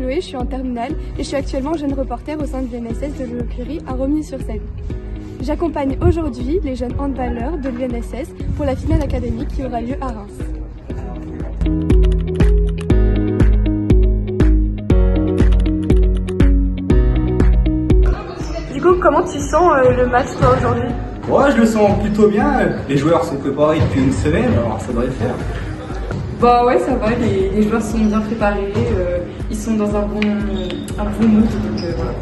Chloé, je suis en terminale et je suis actuellement jeune reporter au sein de l'UNSS de Joliot-Curie à Romilly-sur-Seine. J'accompagne aujourd'hui les jeunes handballeurs de l'UNSS pour la finale académique qui aura lieu à Reims. Du coup, comment tu sens le match toi aujourd'hui? Ouais, je le sens plutôt bien. Les joueurs sont préparés depuis une semaine, alors ça devrait le faire. Bah ouais, ça va, les joueurs sont bien préparés, ils sont dans un bon mood, donc voilà.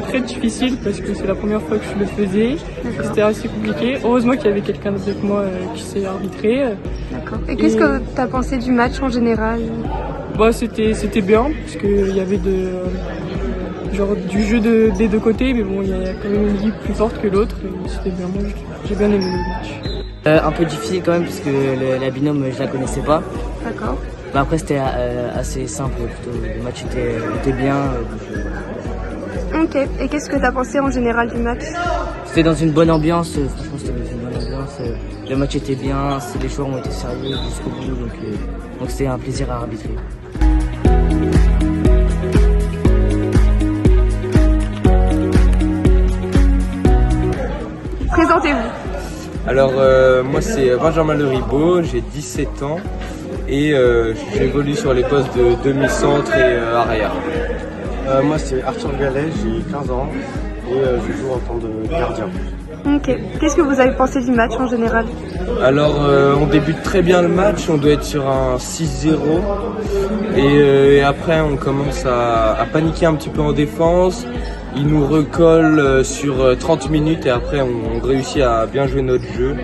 Très difficile parce que c'est la première fois que je le faisais. C'était assez compliqué. Heureusement qu'il y avait quelqu'un avec moi qui s'est arbitré. D'accord. Et qu'est-ce que tu as pensé du match en général? Bah, c'était bien parce qu'il y avait du jeu des deux côtés, mais bon, il y a quand même une équipe plus forte que l'autre. C'était bien. Moi, j'ai bien aimé le match. Un peu difficile quand même parce que la binôme je la connaissais pas. D'accord. Mais après c'était assez simple plutôt. Le match était bien. Ok. Et qu'est-ce que tu as pensé en général du match? C'était dans une bonne ambiance. Franchement c'était dans une bonne ambiance. Le match était bien. Les joueurs ont été sérieux jusqu'au bout. Donc c'était un plaisir à arbitrer. Présentez-vous. Alors moi c'est Benjamin Leribaud, j'ai 17 ans et j'évolue sur les postes de demi-centre et arrière. Moi c'est Arthur Gallet, j'ai 15 ans et je joue en tant que gardien. Ok. Qu'est-ce que vous avez pensé du match en général? Alors on débute très bien le match, on doit être sur un 6-0 et après on commence à paniquer un petit peu en défense. Il nous recolle sur 30 minutes et après on réussit à bien jouer notre jeu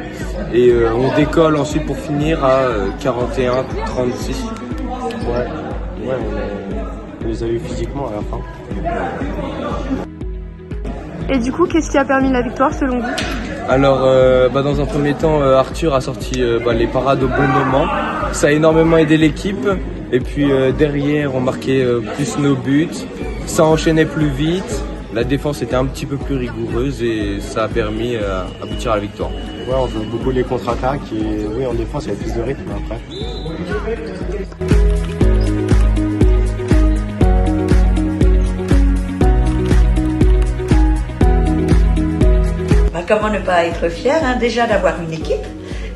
et on décolle ensuite pour finir à 41-36. Ouais, on les a eu physiquement à la fin. Et du coup, qu'est-ce qui a permis la victoire selon vous? Alors dans un premier temps, Arthur a sorti les parades au bon moment. Ça a énormément aidé l'équipe et puis derrière on marquait plus nos buts, ça enchaînait plus vite. La défense était un petit peu plus rigoureuse et ça a permis d'aboutir à la victoire. Ouais, on joue beaucoup les contre-attaques et oui, en défense, il y a plus de rythme après. Comment ne pas être fier déjà d'avoir une équipe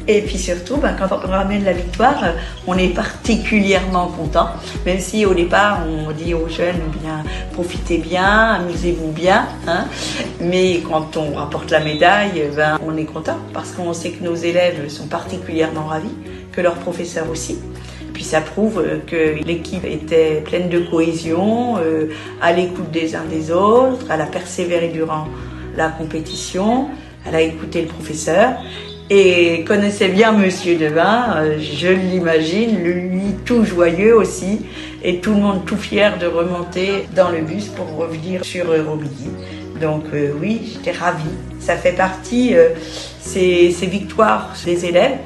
et puis surtout quand on ramène la victoire on est particulièrement content, même si au départ on dit aux jeunes bien profitez bien, amusez-vous bien mais quand on rapporte la médaille on est content parce qu'on sait que nos élèves sont particulièrement ravis, que leurs professeurs aussi. Puis ça prouve que l'équipe était pleine de cohésion, à l'écoute des uns des autres, elle a persévéré durant la compétition, elle a écouté le professeur et connaissait bien Monsieur Devin, je l'imagine, lui tout joyeux aussi et tout le monde tout fier de remonter dans le bus pour revenir sur Euromidi. Donc oui, j'étais ravie. Ça fait partie, ces victoires des élèves,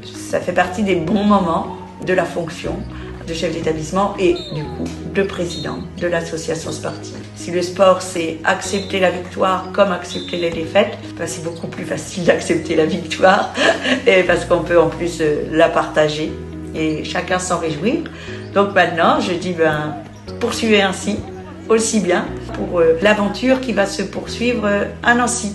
ça fait partie des bons moments de la fonction. de chef d'établissement et du coup de président de l'association sportive. Si le sport c'est accepter la victoire comme accepter les défaites, ben, c'est beaucoup plus facile d'accepter la victoire et parce qu'on peut en plus la partager et chacun s'en réjouir. Donc maintenant je dis poursuivez ainsi aussi bien pour l'aventure qui va se poursuivre à Nancy.